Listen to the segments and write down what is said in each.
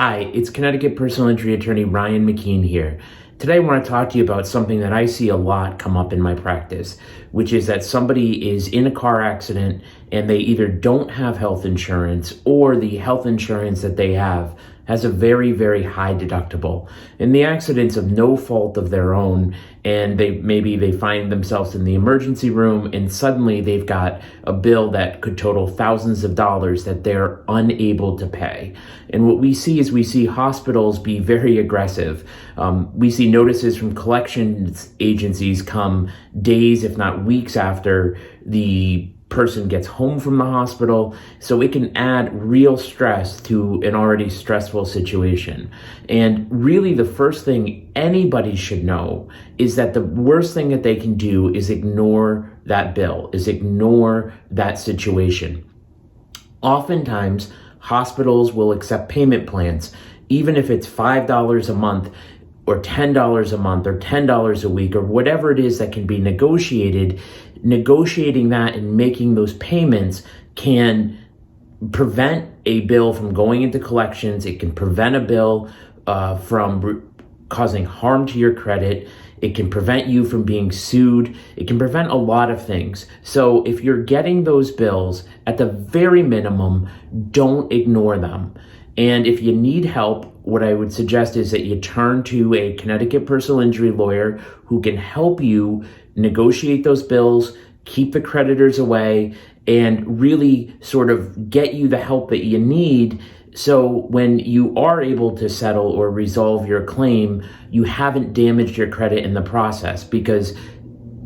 Hi, it's Connecticut personal injury attorney Ryan McKeen here. Today I want to talk to you about something that I see a lot come up in my practice, which is that somebody is in a car accident and they either don't have health insurance or the health insurance that they have has a very, very high deductible. And the accident's of no fault of their own, and they find themselves in the emergency room and suddenly they've got a bill that could total thousands of dollars that they're unable to pay. And what we see is hospitals be very aggressive. We see notices from collections agencies come days, if not weeks after the person gets home from the hospital, so it can add real stress to an already stressful situation. And really the first thing anybody should know is that the worst thing that they can do is ignore that bill, is ignore that situation. Oftentimes, hospitals will accept payment plans, even if it's $5 a month or $10 a month or $10 a week or whatever it is that can be negotiated. Negotiating that and making those payments can prevent a bill from going into collections. It can prevent a bill from causing harm to your credit. It can prevent you from being sued. It can prevent a lot of things. So if you're getting those bills, at the very minimum, don't ignore them. And if you need help, what I would suggest is that you turn to a Connecticut personal injury lawyer who can help you negotiate those bills, keep the creditors away, and really sort of get you the help that you need. So when you are able to settle or resolve your claim, you haven't damaged your credit in the process, because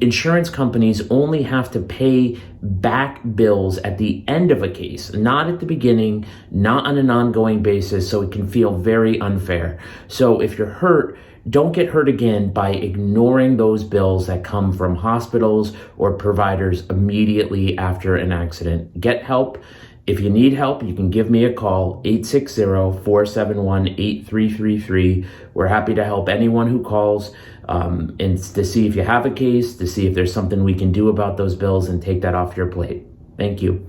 insurance companies only have to pay back bills at the end of a case, not at the beginning, not on an ongoing basis, so it can feel very unfair. So if you're hurt, don't get hurt again by ignoring those bills that come from hospitals or providers immediately after an accident. Get help. If you need help, you can give me a call, 860-471-8333. We're happy to help anyone who calls, and to see if you have a case, to see if there's something we can do about those bills and take that off your plate. Thank you.